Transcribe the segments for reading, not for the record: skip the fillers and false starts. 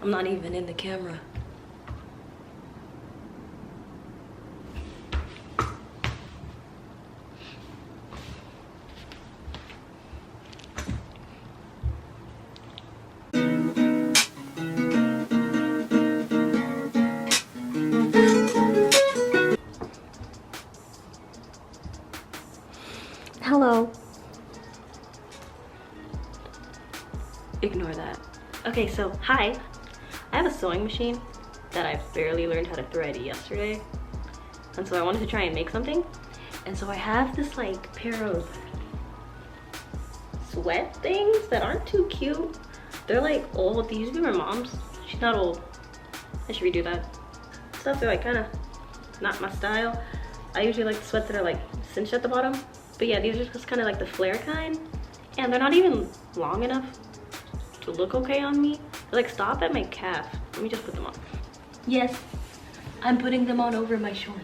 I'm not even in the camera. Hello. Ignore that. Okay, so hi. I have a sewing machine that I barely learned how to thread yesterday. And so I wanted to try and make something. And so I have this like pair of sweat things that aren't too cute. They're like old. They used to be my mom's. She's not old. I should redo that. Stuff they're like kind of not my style. I usually like the sweats that are like cinched at the bottom. But yeah, these are just kind of like the flare kind. And they're not even long enough to look okay on me. They like stop at my calf. Let me just put them on. Yes, I'm putting them on over my shorts.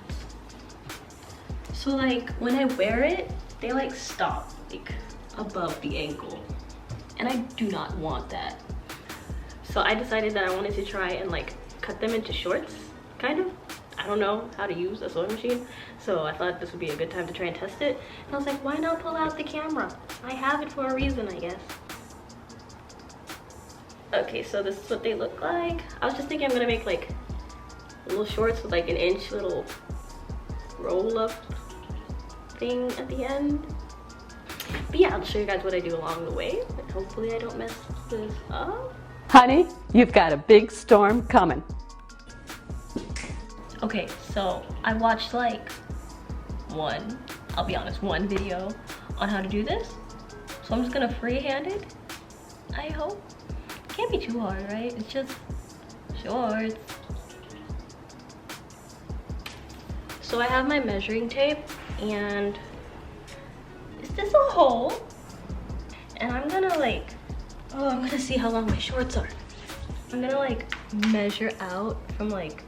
So like when I wear it, they like stop like above the ankle. And I do not want that. So I decided that I wanted to try and like cut them into shorts, kind of. I don't know how to use a sewing machine, so I thought this would be a good time to try and test it. And I was like, why not pull out the camera? I have it for a reason, I guess. Okay, so this is what they look like. I was just thinking I'm gonna make like little shorts with like an inch little roll up thing at the end. But yeah, I'll show you guys what I do along the way. And hopefully I don't mess this up. Honey, you've got a big storm coming. Okay, so I watched like I'll be honest, one video on how to do this. So I'm just gonna freehand it, I hope. Can't be too hard, right? It's just shorts. So I have my measuring tape, and is this a hole? And I'm gonna like, I'm gonna see how long my shorts are. I'm gonna like measure out from like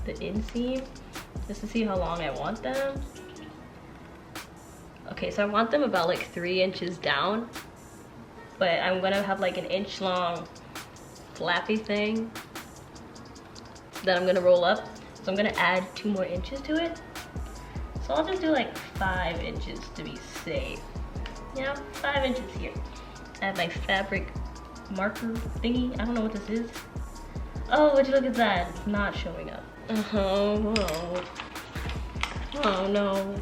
the inseam just to see how long I want them. Okay, so I want them about like 3 inches down, but I'm gonna have like an inch long flappy thing that I'm gonna roll up. So I'm gonna add 2 more inches to it. So I'll just do like 5 inches to be safe. You know, 5 inches here. I have my fabric marker thingy. I don't know what this is. Oh, would you look at that? It's not showing up. Oh, oh no.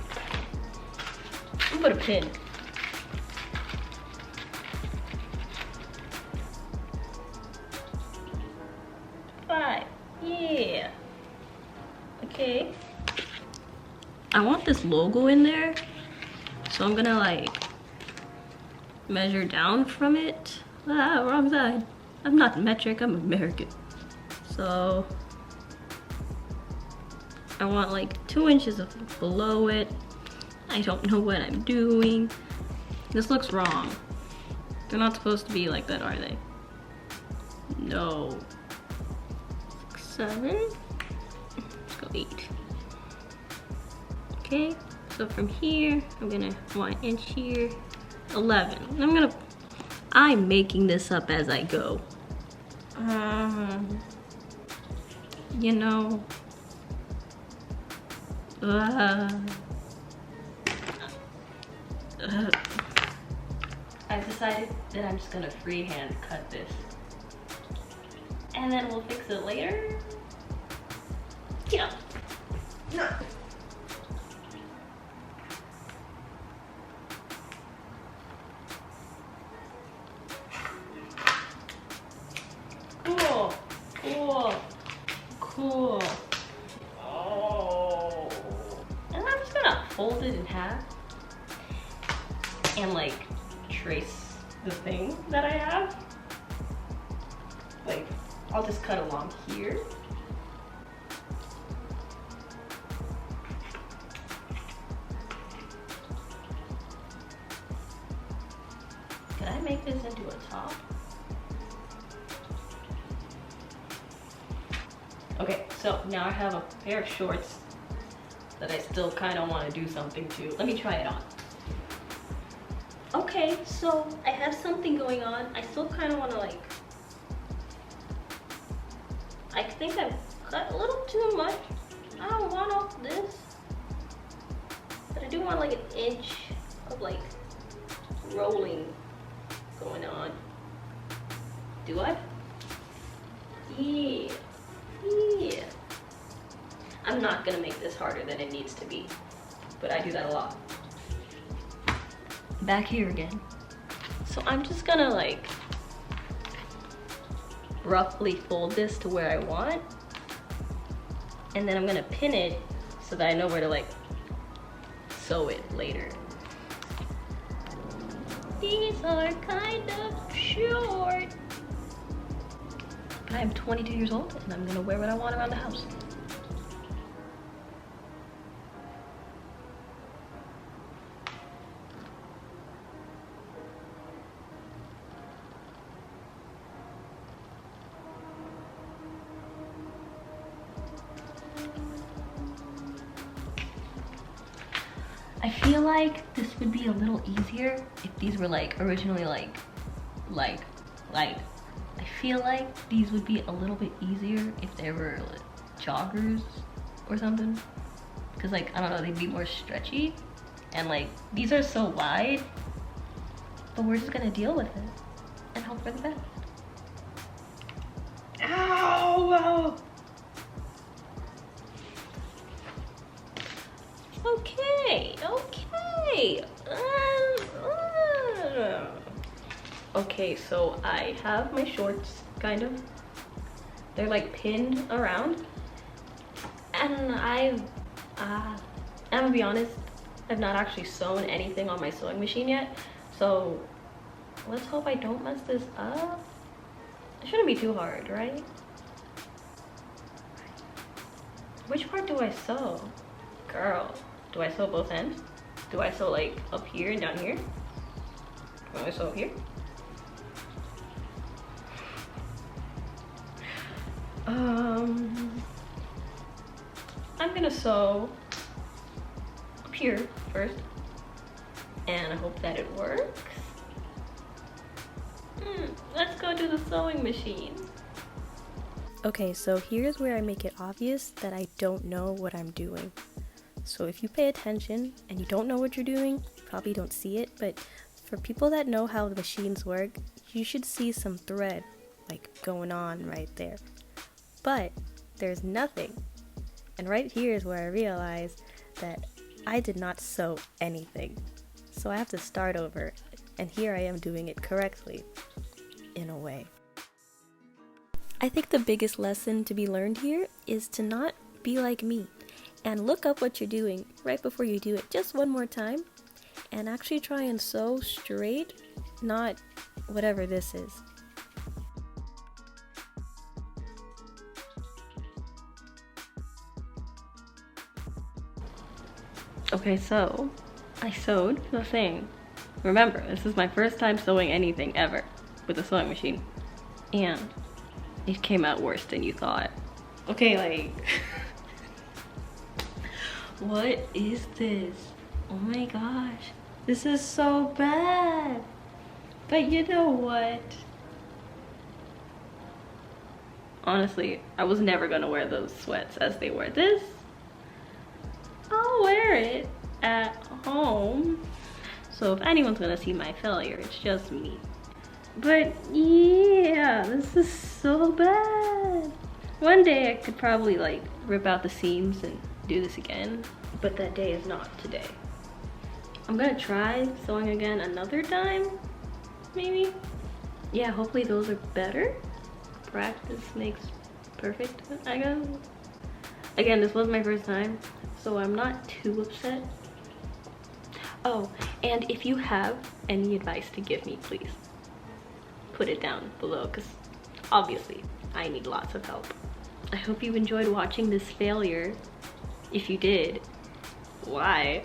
I'm gonna put a pin. Five. Yeah. Okay. I want this logo in there, so I'm gonna like measure down from it. Ah, wrong side. I'm not metric, I'm American. So I want like 2 inches below it. I don't know what I'm doing. This looks wrong. They're not supposed to be like that, are they? No. 6, 7. Let's go 8. Okay, so from here, I'm gonna 1 inch here. 11. I'm making this up as I go. You know. I've decided that I'm just gonna freehand cut this. And then we'll fix it later. Yeah. No. Cool. Cool. Cool. Oh. And I'm just gonna fold it in half and like trace the thing that I have. Like, I'll just cut along here. Can I make this into a top? Okay, so now I have a pair of shorts that I still kind of want to do something to. Let me try it on. Okay, so I have something going on. I still kind of want to like I think I've cut a little too much. I don't want all this. But I do want like an inch of like rolling going on. Do I? Yeah. Yeah. I'm not gonna make this harder than it needs to be, but I do that a lot. Back here again. So I'm just gonna like roughly fold this to where I want, and then I'm gonna pin it so that I know where to like sew it later. These are kind of short, but I'm 22 years old and I'm gonna wear what I want around the house. I feel like this would be a little easier if these were like originally like I feel like these would be a little bit easier if they were like joggers or something, because like I don't know, they'd be more stretchy, and like these are so wide, but we're just gonna deal with it and hope for the best. Ow! Okay. Okay, so I have my shorts, kind of. They're like pinned around. And I'm gonna be honest, I've not actually sewn anything on my sewing machine yet. So let's hope I don't mess this up. It shouldn't be too hard, right? Which part do I sew? Girl, do I sew both ends? Do I sew like up here and down here? Do I sew up here? I'm gonna sew up here first, and I hope that it works. Let's go to the sewing machine. Okay, so here's where I make it obvious that I don't know what I'm doing. So if you pay attention and you don't know what you're doing, you probably don't see it, but for people that know how the machines work, you should see some thread like going on right there. But there's nothing. And right here is where I realize that I did not sew anything. So I have to start over, and here I am doing it correctly, in a way. I think the biggest lesson to be learned here is to not be like me and look up what you're doing right before you do it just one more time, and actually try and sew straight, not whatever this is. Okay, so I sewed the thing. Remember, this is my first time sewing anything ever with a sewing machine, and it came out worse than you thought. Okay, like what is this? Oh my gosh, this is so bad. But you know what? Honestly, I was never gonna wear those sweats as they were. This, I'll wear it at home. So if anyone's gonna see my failure, it's just me. But yeah, this is so bad. One day I could probably like rip out the seams and do this again, but that day is not today. I'm gonna try sewing again another time, maybe. Yeah, hopefully those are better. Practice makes perfect, I guess. Again, this was my first time, so I'm not too upset. Oh, and if you have any advice to give me, please put it down below, because obviously I need lots of help. I hope you enjoyed watching this failure. If you did, why?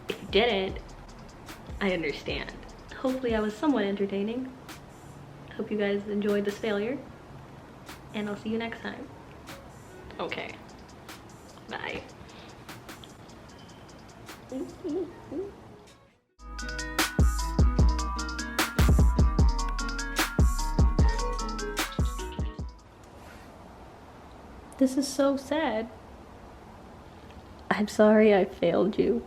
If you didn't, I understand. Hopefully I was somewhat entertaining. Hope you guys enjoyed this failure, and I'll see you next time. Okay, bye. This is so sad. I'm sorry I failed you.